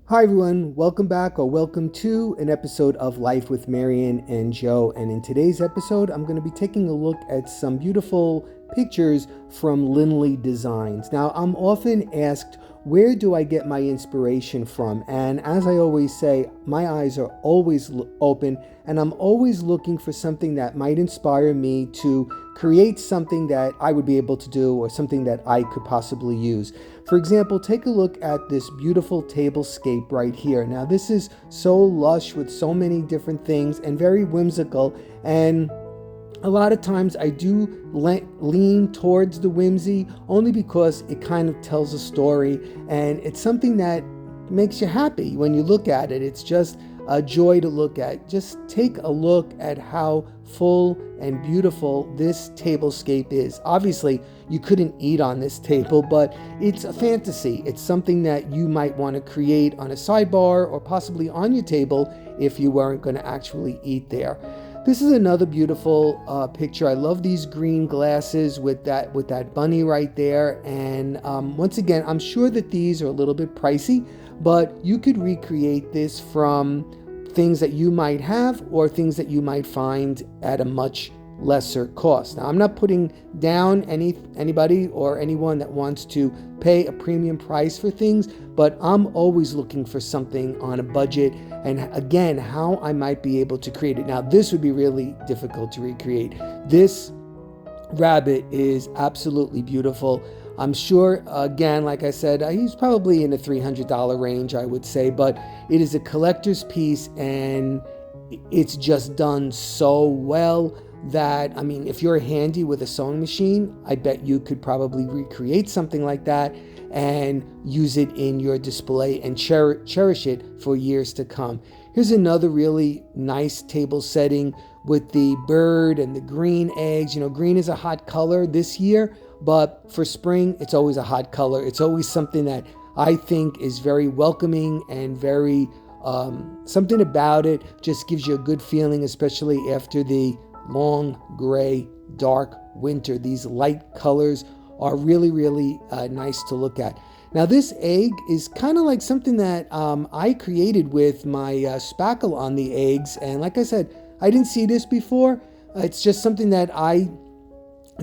Hi everyone, welcome back or welcome to an episode of Life with Marian and Joe. And in today's episode, I'm going to be taking a look at some beautiful pictures from Lindley Designs. Now, I'm often asked, where do I get my inspiration from? And as I always say, my eyes are always open and I'm always looking for something that might inspire me to create something that I would be able to do or something that I could possibly use. For example, take a look at this beautiful tablescape right here. Now, this is so lush with so many different things and very whimsical, and a lot of times I do lean towards the whimsy only because it kind of tells a story and it's something that makes you happy when you look at it. It's just a joy to look at. Just take a look at how full and beautiful this tablescape is. Obviously, you couldn't eat on this table, but it's a fantasy. It's something that you might want to create on a sidebar or possibly on your table if you weren't going to actually eat there. This is another beautiful picture. I love these green glasses with that bunny right there. And once again, I'm sure that these are a little bit pricey, but you could recreate this from things that you might have or things that you might find at a much lesser cost. Now, I'm not putting down anybody or anyone that wants to pay a premium price for things, but I'm always looking for something on a budget and again, how I might be able to create it. Now, this would be really difficult to recreate. This rabbit is absolutely beautiful. I'm sure, again, like I said, he's probably in the $300 range, I would say, but it is a collector's piece and it's just done so well that, I mean, if you're handy with a sewing machine, I bet you could probably recreate something like that and use it in your display and cherish it for years to come. Here's another really nice table setting with the bird and the green eggs. You know, green is a hot color this year, but for spring, it's always a hot color. It's always something that I think is very welcoming and very, something about it just gives you a good feeling, especially after the long, gray, dark winter. These light colors are really, really nice to look at. Now, this egg is kind of like something that I created with my spackle on the eggs. And like I said, I didn't see this before. It's just something that I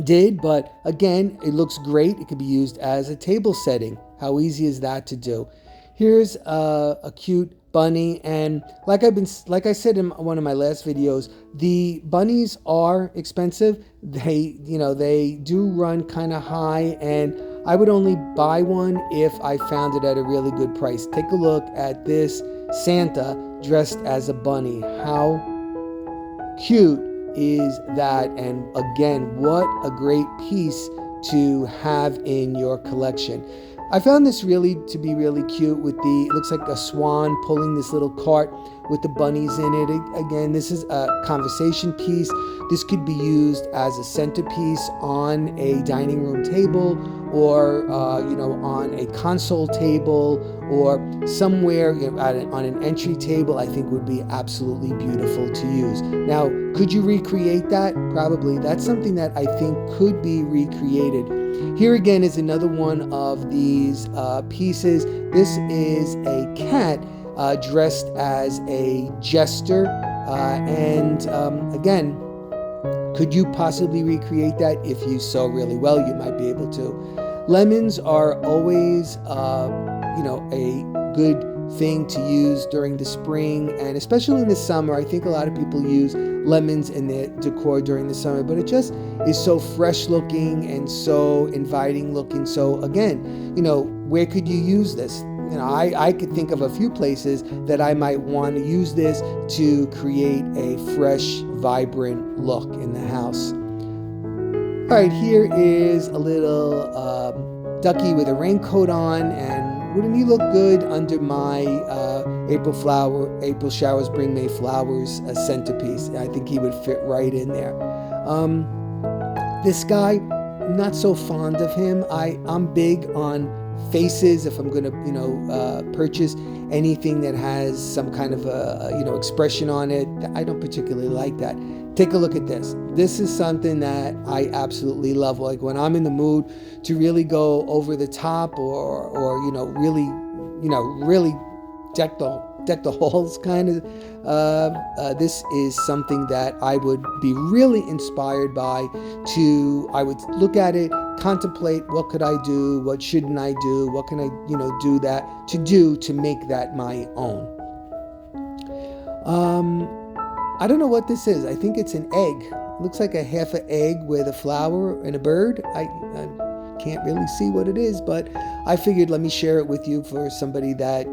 did, but again, it looks great. It could be used as a table setting. How easy is that to do? Here's a cute bunny, and like I said in one of my last videos, the bunnies are expensive. They do run kind of high, and I would only buy one if I found it at a really good price. Take a look at this Santa dressed as a bunny. How cute is that? And again, what a great piece to have in your collection. I found this to be really cute with it looks like a swan pulling this little cart with the bunnies in it. Again, this is a conversation piece. This could be used as a centerpiece on a dining room table or, on a console table or somewhere on an entry table. I think would be absolutely beautiful to use. Now, could you recreate that? Probably. That's something that I think could be recreated. Here again is another one of these pieces. This is a cat dressed as a jester. Again, could you possibly recreate that? If you sew really well, you might be able to. Lemons are always, a good thing to use during the spring and especially in the summer. I think a lot of people use lemons in their decor during the summer, but it just is so fresh looking and so inviting looking. So again, where could you use this? I could think of a few places that I might want to use this to create a fresh, vibrant look in the house. All right, here is a little ducky with a raincoat on, and wouldn't he look good under my April showers bring May flowers centerpiece? I think he would fit right in there. This guy, not so fond of him. I'm big on faces. If I'm going to, purchase anything that has some kind of expression on it, I don't particularly like that. Take a look at this. This is something that I absolutely love. Like when I'm in the mood to really go over the top or really deck the halls kind of. This is something that I would be really inspired by. I would look at it, contemplate what could I do, what shouldn't I do, what can I do to make that my own. I don't know what this is. I think it's an egg. It looks like a half an egg with a flower and a bird. I can't really see what it is, but I figured let me share it with you for somebody that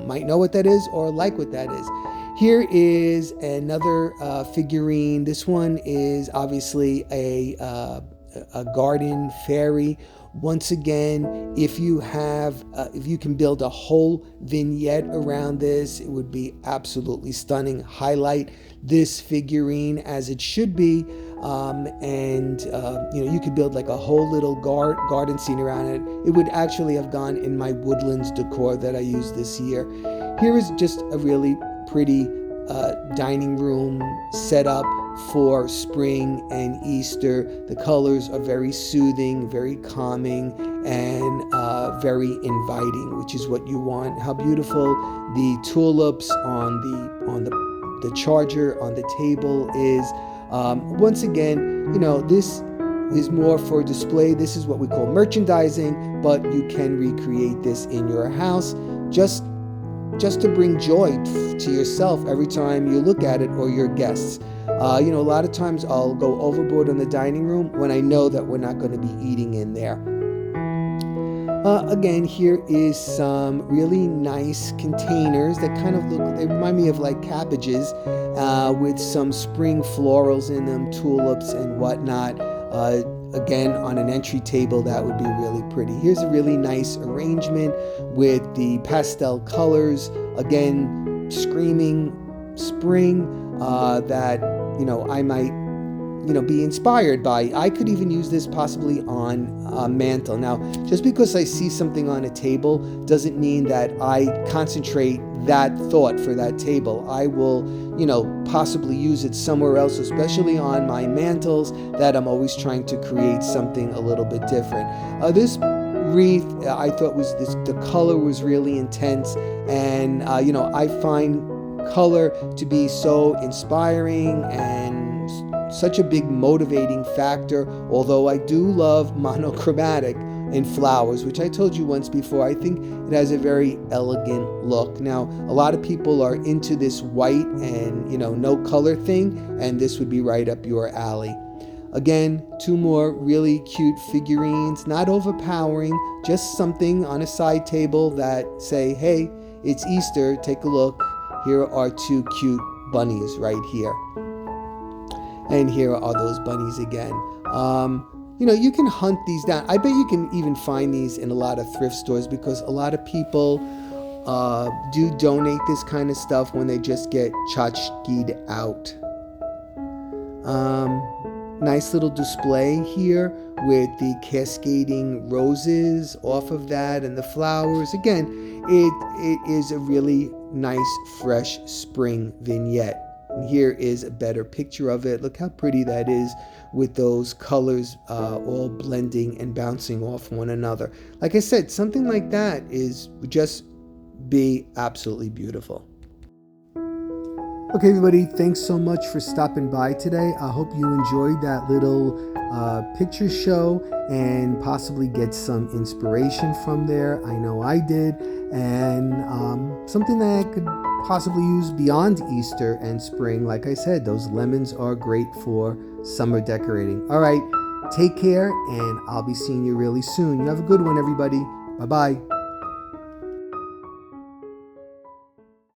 might know what that is or like what that is. Here is another figurine. This one is obviously a garden fairy. Once again, if you can build a whole vignette around this, it would be absolutely stunning. Highlight this figurine as it should be, and you could build like a whole little garden scene around it. It would actually have gone in my woodlands decor that I used this year. Here is just a really pretty dining room setup for spring and Easter. The colors are very soothing, very calming, and very inviting, which is what you want. How beautiful the tulips on the charger on the table is. Once again, this is more for display. This is what we call merchandising, but you can recreate this in your house just to bring joy to yourself every time you look at it or your guests. A lot of times I'll go overboard in the dining room when I know that we're not going to be eating in there. Again, here is some really nice containers that they remind me of like cabbages, with some spring florals in them, tulips and whatnot. Again, on an entry table, that would be really pretty. Here's a really nice arrangement with the pastel colors, again, screaming spring, that I might be inspired by. I could even use this possibly on a mantle. Now, just because I see something on a table doesn't mean that I concentrate that thought for that table. I will, possibly use it somewhere else, especially on my mantles, that I'm always trying to create something a little bit different. This wreath, I thought the color was really intense, and I find color to be so inspiring and such a big motivating factor. Although I do love monochromatic in flowers, which I told you once before, I think it has a very elegant look. Now, a lot of people are into this white and no color thing, and this would be right up your alley. Again, two more really cute figurines, not overpowering, just something on a side table that say, hey, it's Easter, take a look. Here are two cute bunnies right here. And here are those bunnies again. You can hunt these down. I bet you can even find these in a lot of thrift stores, because a lot of people do donate this kind of stuff when they just get tchotchked out. Nice little display here with the cascading roses off of that and the flowers. Again, it is a really nice, fresh spring vignette. And here is a better picture of it. Look how pretty that is, with those colors all blending and bouncing off one another. Like I said, something like that would just be absolutely beautiful. Okay, everybody, thanks so much for stopping by today. I hope you enjoyed that little picture show and possibly get some inspiration from there. I know I did. And something that I could possibly use beyond Easter and spring. Like I said, those lemons are great for summer decorating. All right, take care, and I'll be seeing you really soon. You have a good one, everybody. Bye-bye.